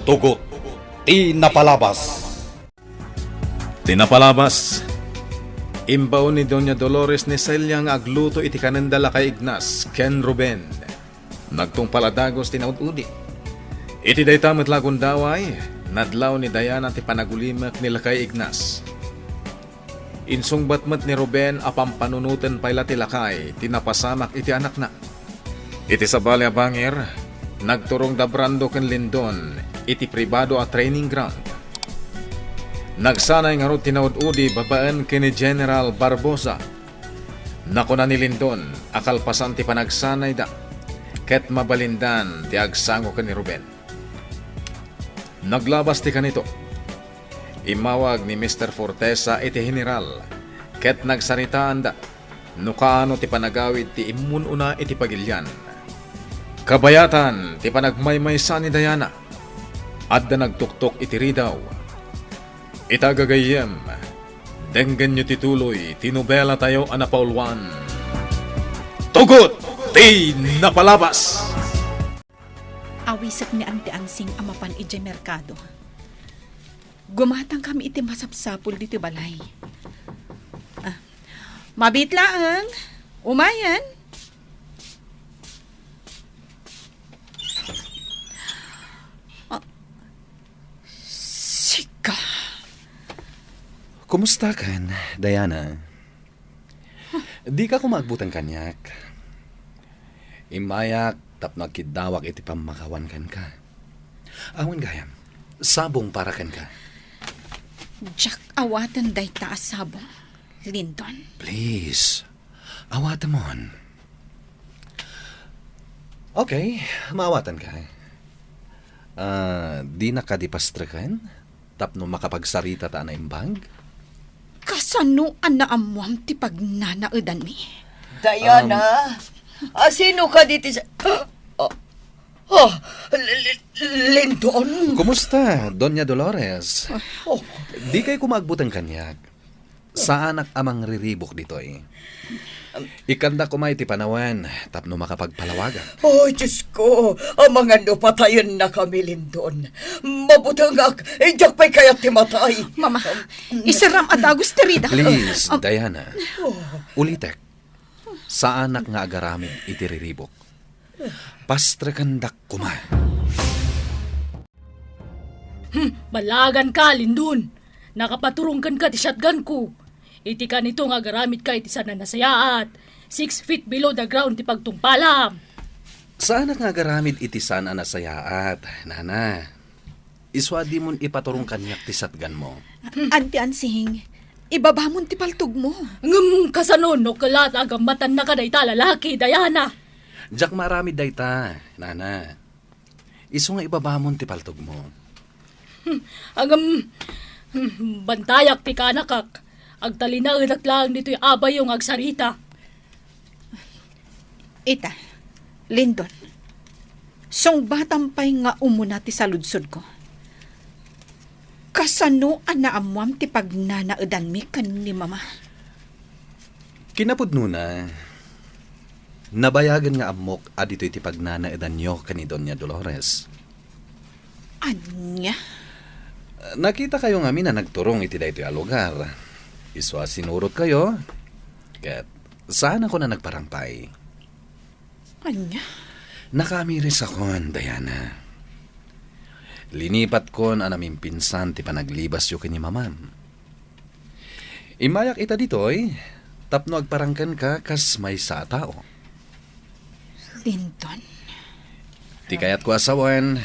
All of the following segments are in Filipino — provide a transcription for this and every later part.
Tugot, tinapalabas. Tinapalabas. Imbaw ni Doña Dolores ni Celiang agluto iti kanendala kay Ignas, Ken Ruben. Nagtungpaladagos tinaud-udi. Iti daytamit lagon daway, nadlaw ni Diana ti panagulimak nila kay Ignas. Insung batmat ni Ruben apang panunutan payla ti lakay, tinapasamak iti anak na. Iti sabali a bangir, nagturong dabrando ken Lindon, iti pribado a training ground. Nagsanay nga ro tinaud-udi babaan kini General Barbosa. Nakuna ni Lindon, akalpasan ti panagsanay da, ket mabalindan ti agsango ken ni Ruben. Naglabas ti kanito. Imawag ni Mr. Fortesa iti general, ket nagsaritaan da, nukaano ti panagawid ti imununa iti pagilyan. Kabayatan ti panagmaymaysa ni Diana, adda nagtuktok iti ridaw. Itagagayem, denggan nyo tituloy, tinubela tayo anapaulwan. Tugot, tinapalabas! Awisak ni Ante Ansing amapan iti merkado. Gumatang kami iti masapsapul dito balay. Mabitlaang, umayan. Sika. Kumusta kan, Diana? Di ka kumagbutang kanyak. Imayak, tapno kidawak iti pamakawan kan ka. Awan gayam, sabong para kan ka. Jack, awatan day taas sabong. Lindon. Please, awatan mo. Okay, maawatan ka. Di na ka dipastra kan? Tapno makapagsarita ta na imbag? Kasano ang naamuam ti pagnanaudan mi? Diana, sino ka dito sa... Lindon? Kumusta, Doña Dolores? Oh, Di kayo kumagbutang kanyak. Sa anak amang riribok ditoy. Ikanda kumay ti panawan, tapno makapagpalawagan. oh, Diyos ko, ang mga nupatayon na kami, Lindon. Mabutangak, jak pa'y kaya timatay. Mama, isaram at agos terida. Please, Diana. Ulitek. Sa anak nga agaramid itiriribok. Pastrakandak kuma. Balagan ka, Lindon. Nakapaturungkan ka ti shotgun ko. Iti ka nito nga garamit ka iti sana nasayaat. 6 feet below the ground ti pagtungpalam. Sa anak nga agaramid iti sana nasayaat, Nana. Iswadi mon ipaturong kanyak ti satgan mo. Ante Ansing, ibabamon ti paltog mo. Ngam kasanon no kalat agambatan na ka dayta lalaki, Diana. Jak marami dayta, Nana. Isu nga ibabamon ti paltog mo. Agam bantayak ti kanakak. Agtalinaenak lang dito'y abay yung agsarita. Ita, Lindon, song batampay nga umuna ti saludsod ko. Kasano ang naamuam ti pagnanaudan mi kan ni Mama? Kinapudno na. Nabayagan nga amok adito'y ti pagnanaudan nyo kani Doña Dolores. Anya? Nakita kayo nga na nagturong iti daytoy a lugar. Iswa sinurot kayo. Ket saan ako na nagparampay? Anya? Nakamiris akon, Diana. Linipat kon anaming pinsan ti panaglibas yo kini Mamam. Imayak ita ditoy, tapno agparangkan ka kas may sa tao. Lindon? Ti kayat ko asawan,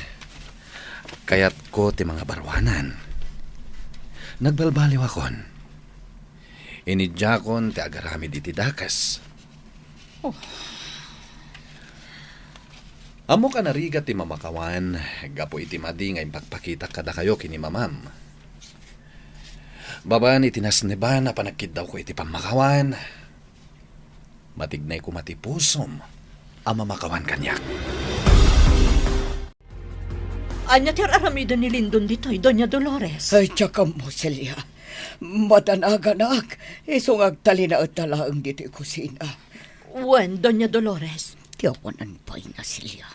kayat ko ti mga barwanan. Nagbalbaliw akon. Inidjakon ti agaramid iti dakas. Amo ka narigat ti mamakawan, gapo iti madi nga impagpakita kada kayo kini Mamam. Baban iti nasneban na panagkid daw ko iti pamakawan. Matignay ko matipusom, ang mamakawan kanyak. Anya ti aramida ni Lindon ditoy, Doña Dolores. Ay, tsaka mo, Celia. Madanaganak, isong agtali na talaang dito kusina. Wen, Doña Dolores. Tiyawanan pa na Celia.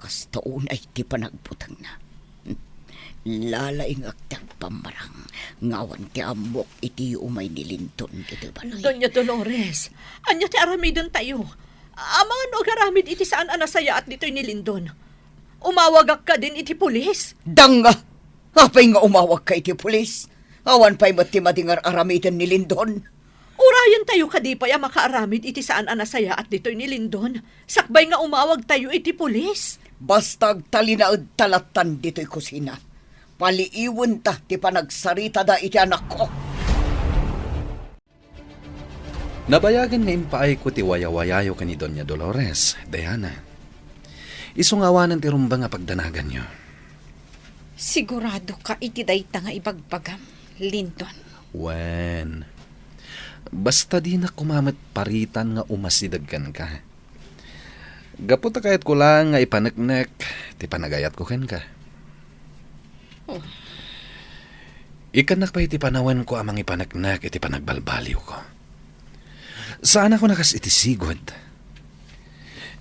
Kastaon ay ti panagbutang na. Lalaing agtag pamarang. Ngawan ti amok iti umay ni Linton iti balay. Doña Dolores, anya ti aramidon tayo. Amangan no agaramid iti saan anasaya at dito'y ni Lindon. Umawagak ka din iti pulis. Danga! Apay nga umawag ka iti pulis. Awan pa'y matimadingar aramidan ni Lindon. Urayan tayo kadipay ang makaaramid iti saan anasaya at dito'y ni Lindon. Sakbay nga umawag tayo iti pulis. Bastag talinaad talatan dito'y kusina. Paliiwan ta ti panagsarita da iti anak ko. Nabayagan nga impaay ko ti wayawayayo ka ni Doña Dolores, Diana. Isungawanan ti rumba nga pagdanagan nyo. Sigurado ka iti dayta nga ibagbagam, Lindon. Wen, basta di na kumamat paritan nga umasidagkan ka. Gaputa kahit ko lang nga ipanagnek, ti panagayat ko ken ka. Ikanak pa iti panawan ko amang ipanagnek iti panagbalbaliw ko. Saan ako nakas iti sigod?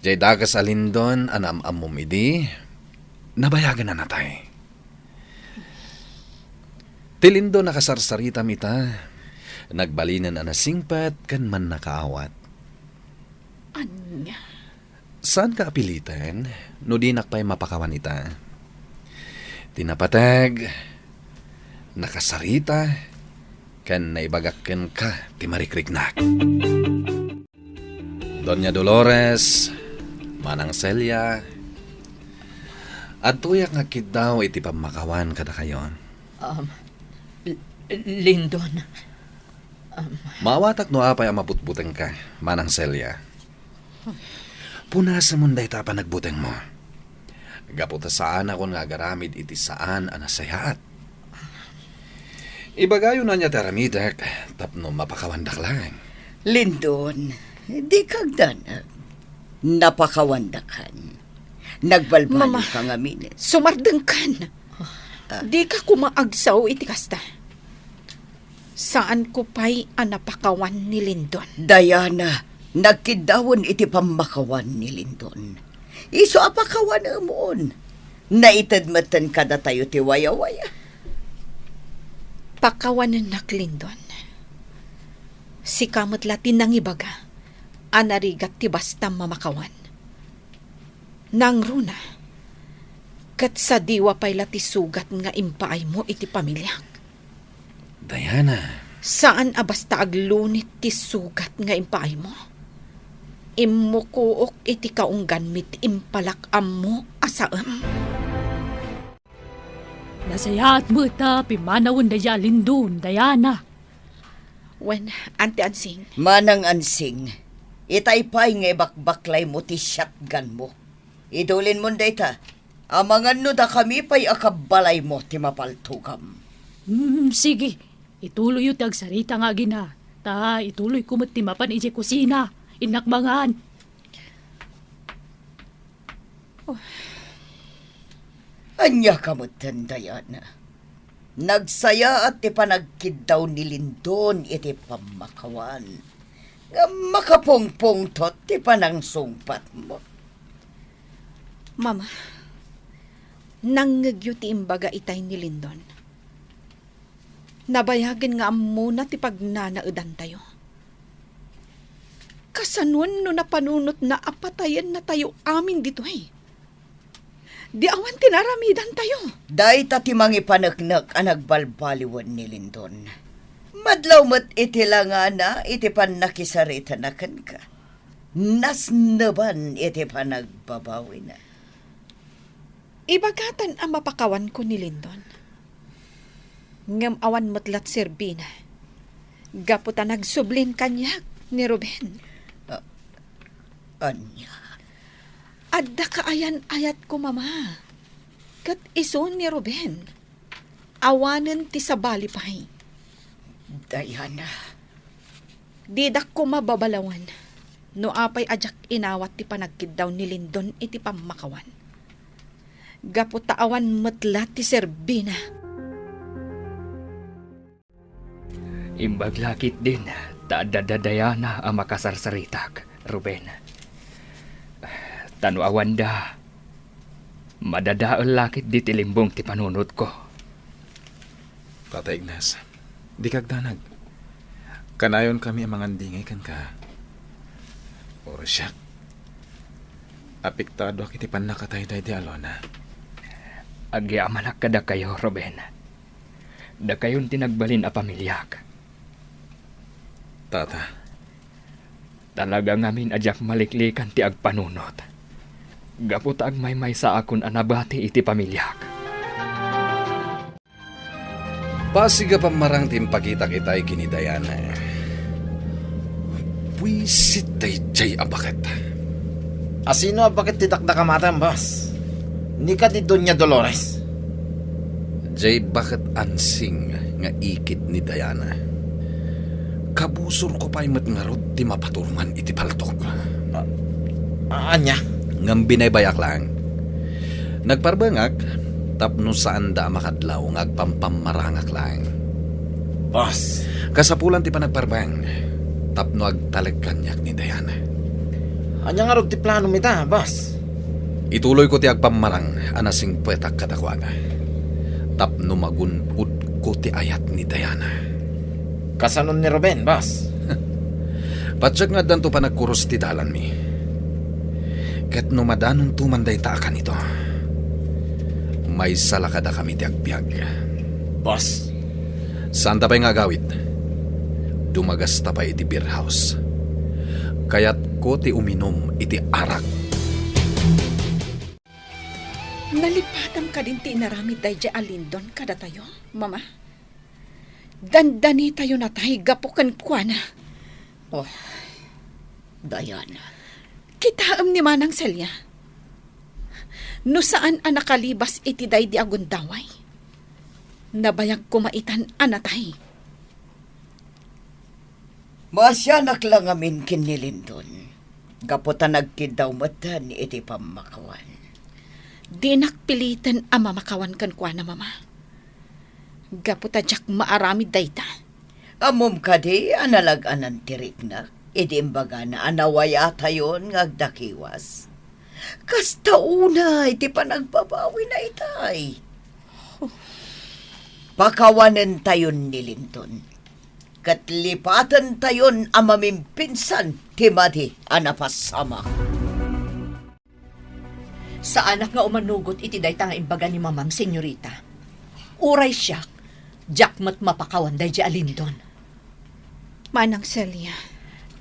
Jay dagas alindon anam-amom idi, nabayagan na natay. Tilindo nakasarsarita mita, nagbalinan anasingpat kan man nakaawat. Anya? Saan ka apilitan, no di nakpay mapakawan ita? Tinapatag, nakasarita, kan naibagakken ka, ti marikriknak. Doña Dolores, Manang Celia, at tuyak nga kid daw iti pamakawan kada kayo. Lindon. Mawatak no apay ang maputbuteng ka, Manang Celia. Punasa munday ta pa nagbuteng mo. Gaputa saan ako nga garamid iti saan anasayaat. Ibagayo na niya taramidak, tapno mapakawandak lang. Lindon, di kagdanag. Napakawandakan. Nagbalbalo Mama. ka nga minit. Sumardengkan. Di ka kumaagsaw iti kasta. Saan ko pa'y anapakawan ni Lindon? Diana, nagkidawon iti pamakawan ni Lindon. Iso apakawan amon. Naitadmatan kada tayo ti waya-waya. Pakawanan nak Lindon. Si kamot latin nang ibaga, anarigat ti basta mamakawan. Nang runa, kat sa diwa pa'y lati sugat nga impaay mo iti pamilyak. Diana, Saan abasta aglunit ti sugat nga impaay mo? Imukuok iti kaunggan mit impalak ammo asaam. Nasayaat mo ita, pimanawon daya Lindon, Diana. When, Auntie Ansing, Manang ansing, itaypay nga bakbaklay mo ti shotgun mo. Idulin mo dayta, amangan no da kami pa'y akabalay mo ti mapaltukam. Sige, ituloy yung tagsarita nga gina. Ta, ituloy kumot timapan ije kusina. Inakmangan. Anya kamutan, Diana. Nagsaya at ipanagkid daw ni Lindon iti pamakawan. Nga makapungpung tot ti panang sungpat mo. Mama, nanggagyo ti imbaga itay ni Lindon. Nabayagan nga amuna ti pagnanaudan tayo. Kasanun no napanunot na apatayan na tayo amin dito Di awan tinaramidan tayo. Day ti mangi panaknak ang nagbalbaliwan ni Lindon. Madlaw mat iti langana iti panakisarita na kan ka. Nasnaban iti panagbabawi na. Ibagatan ang mapakawan ko ni Lindon. Ngam awan matlat serbina. Gaputa nagsublin kanyak ni Ruben. Anya. Adda kaayan ayat ko, mama. Kat ison ni Ruben. Awanen ti sabali pahay. Diana. Didak ko mababalawan. No apay ajak inawat ti panagkid daw ni Lindon iti pamakawan. Gaputa awan matlat ti serbina. Imbaglakit din, dadadayana ang makasarsaritak, Ruben. Tanu awanda, madadaol lakit di tilimbong ti panunot ko. Tata Ignas, di kagdanag. Kanayon kami ang mga dingay kan ka. Oro siya. Apektado ak iti panakatay di Alona. Agyamanak kada kayo, Ruben. Da kayon tinagbalin a pamilyak. Tata, Talaga ngamin ajak maliklikan ti agpanunot. Gapot agmay sa akon anabati iti pamilyak. Pasiga pa marang timpakita kita'y kinidayana. Buisit tay jay abakat. Asino bakit tidakda kamatan, boss? Ni ka di Doña Dolores. Jay bakit ansing nga ikit ni Diana. Kabusor ko pa'y matngarod ti mapaturungan iti paltok. Anya? Ngam binaybayak lang. Nagparbangak, tapno saan da makadlaw ngagpampamarangak lang. Boss, Kasapulan ti panagparbang, tapno agtalagkanyak ni Diana. anya nga rod ti plano mita, boss? Ituloy ko ti agpamarang anasing petak kadakwaga. Tapno magunpud ko ti ayat ni Diana. Kasanon ni Ruben, boss? Patsyak nga danto pa nagkuros ti dalan mi. Ket no madanon tumanday ta akan ito. May salakada kami ti agbyag. Boss, Saan ta pa'y nga gawit? Dumagas ta pa iti beer house. Kaya't ko ti uminom iti arak. Nalipatan ka din ti inaramid day di Alindon kada tayo, mama. Dandani tayo na tayo gapukan kwa na. Oh, Diana. Kitaam ni Manang Celia. No saan ang nakalibas iti day di agundaway. Nabayag kumaitan anatay. Masyanak lang amin kinilindon. Gaputan nagkidaw matan iti pamakawan. Di nakpilitan ang mamakawan kan kwa na mama. Gaputa jak maaramid dayta. Amom ka di, analag-anan tiriknak. Idi imbaga na anawaya tayon ngagdakiwas. Kasta una, iti pa nagbabawi na itay. Pakawanan tayon ni Linton. Katlipatan tayon ang mamimpinsan, timadi anapasamak. Sa anak nga umanugot iti dayta nga imbaga ni mamam, senyorita. Uray siya, jakmat mapakawan day di Alindon. Manang Celia,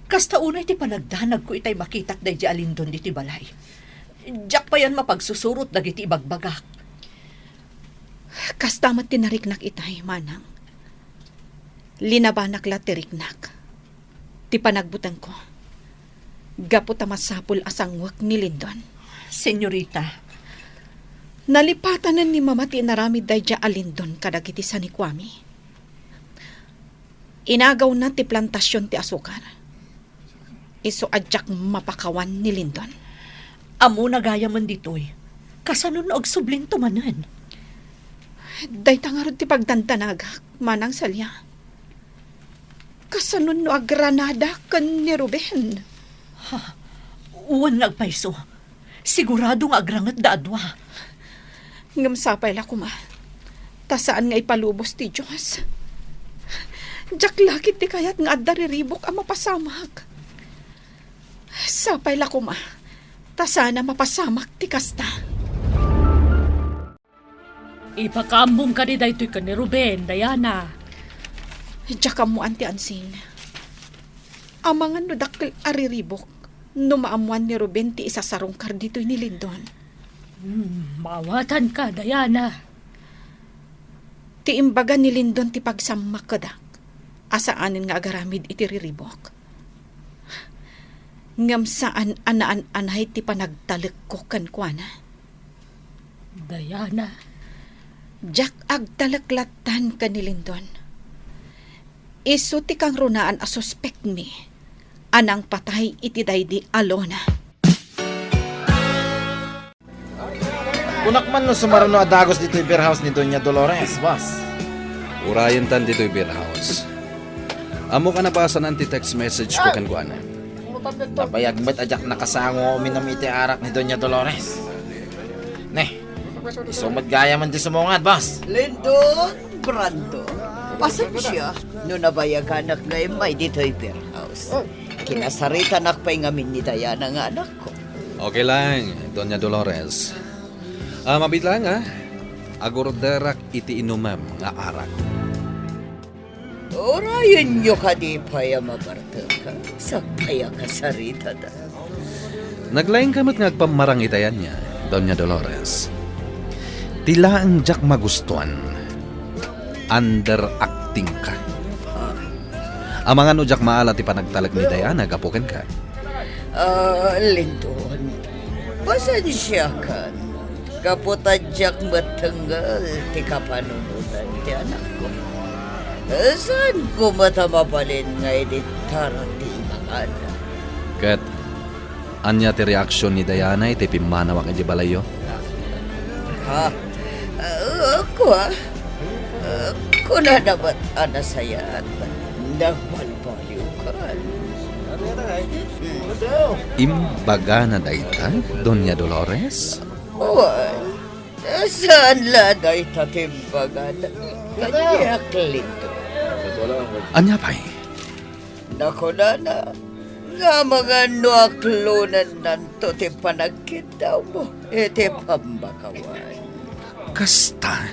Kasta unay ti panagdanag ko itay makitak day di Alindon diti balay. Jak pa yan mapagsusurot dagiti ibagbagak. kastamat tinariknak itay, Manang. Linabanak la tiriknak. Ti panagbutan ko. Gaputa masapul asangwak ni Lindon. Senyorita, Nalipatanan ni mama ti naramid day di Alindon kadagiti sa ni Kwame. Inagaw na ti plantasyon ti asukar. Iso adyak mapakawan ni Lindon. amo nagaya man ditoy. Kasanon og subling tumanan. Day tangarod ti pagdandanagak, Manang Celia. Kasanon no agranada kan ni Ruben. Uwan nagpaiso. Siguradong agrangat daadwa. Ngam sapay la kuma. Tasaan nga ipalubos ti Diyos. Jak lakit ti kayat nga addariribok ang mapasamak. Sapay la kuma. Tasana mapasamak ti kasta. Ipakambong ka di daytoy ka ni Ruben, Diana. Jak mo anti ansing. Amangan no dakkel ariribok. No maamuan ni Ruben ti isasarong kar dito'y ni Lindon. Mawatan ka, Diana. Ti imbaga ni Lindon ti pagsamak kadak. Asaanin nga agaramid iti riribok. Ngam saan anaan-anay ti panagtalik ko kankwana. Diana, Jak agtalaklatan ka ni Lindon. Isu ti kang runaan a suspect mi. Anang patay iti daydi Alona. Kunak man no sumaruno adagos dito yung beer house ni Doña Dolores, boss. Urayan tan dito'y beer house. Amo ka napasan anti text message ko kan kuana. Nabayag mo't ajak nakasango uminom iti arak ni Doña Dolores. Sumad gaya man di sumungad, boss. Lindon, Brando. Pasensya, no nabayaganak nga may dito'y beer house. Kinasarita nakpay ngamin ni Diana nga anak ko. Okay lang, Doña Dolores. Mabit lang agorderak iti inumam nga arak. Orayon nyo ka di paya mabarta ka. Sakpaya ka sarita da. Naglaing kamot nga agpamarang itayan niya, Doña Dolores. Tila ang jak magustuhan. Underacting ka. Ang mga no jak maala ti panagtalag ni Diana, gapukin ka. Lindon, pasensya ka. Kaputadyak matanggal ti kapanunutan ti anak ko. Saan ko matamapalin nga editara ti mga anak? Kat, anya ti reaksyon ni Diana iti pimanawak iti balayo? Ha? Ako ako na naman anasaya at nagbalbaliw ka. Imbaga na dayta, Doña Dolores? Wal, saan lanay tatimbagan? Kanya klito. Anya pa'y? Nako na. Nga mga nuaklunan nanto ti panagkitaw mo. Iti pambakawan. Kasta.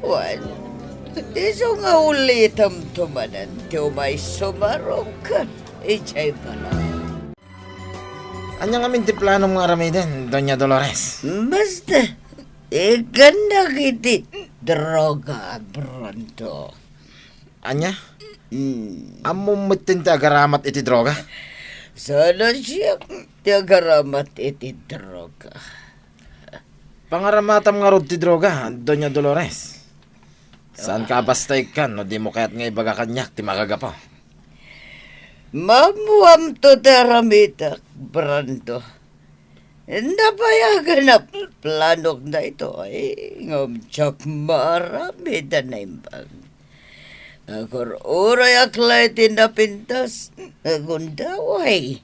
Wan, iso nga ulitam tumanan ti umay sumarong ka. Ichay pala. Anya nga min ti plano mga aramiden, Doña Dolores? Basta, ganda kiti droga pronto. Anya? Amo mutin ti agaramat iti droga? Sana siya ti agaramat iti droga. Pangaramatam nga rod ti droga, Doña Dolores. Saan ka bastay kan, no di mo kaya't nga ibaga kanyak ti magagapo? Mamuam to daramitak, Brando. Napayagan na planok na ito ay ngamtsak marami na naimbang. Agor uray aklay tinapintas, agundaway.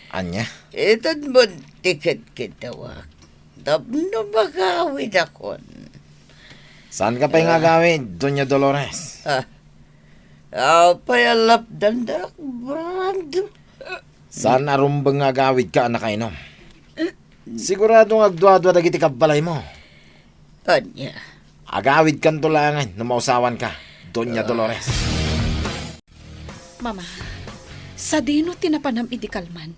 Anya? Itad mo tiket kitawak. Tapno magawid akon. Saan ka pa nga gawin, Doña Dolores? Payalap dandak, Brando. Saan arumbang nga gawid ka anak kainom? Siguradong agduadwa dagiti kabalay mo. Anya? Agawid kan tulangan na mausawan ka, Doña Dolores. Mama, sa dino tinapanam iti kalman.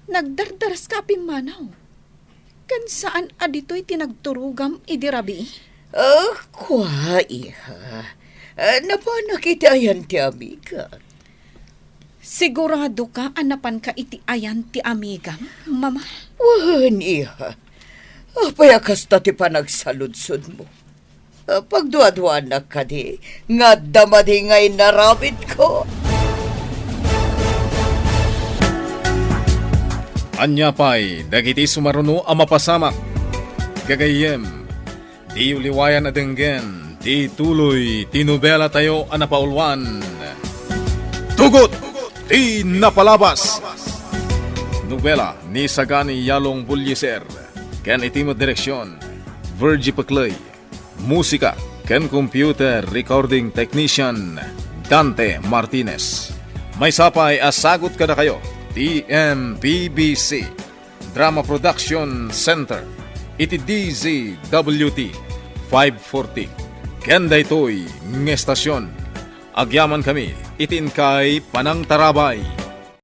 Nagdardaras ka pimanaw. Kan saan adito'y tinagturugam idi rabi? Kwa, iha. Napanakitayan ti amiga. Sigurado ka anapan ka iti ayan ti amigam, mama? Wan, iha. Payakas ta ti panagsaludsod mo. Pagduadwan na ka di, nga damadi ngay narabit ko. Anya pa'y dagiti sumaruno ang mapasamak. Gagayem, di uliwayan adenggen, di tuloy, tinubela tayo ang napaulwan. Tugot! Di napalabas! Nobela ni Sagani Yalong Bulyeser, ken itimo direksyon, Virgie Paclay. Musika, ken computer recording technician, Dante Martinez. May sapay asagot kada kayo, TMPBC, Drama Production Center, iti DZWT 540. Ken daytoy ng estasyon. Agyaman kami, itin kay Panang Tarabay.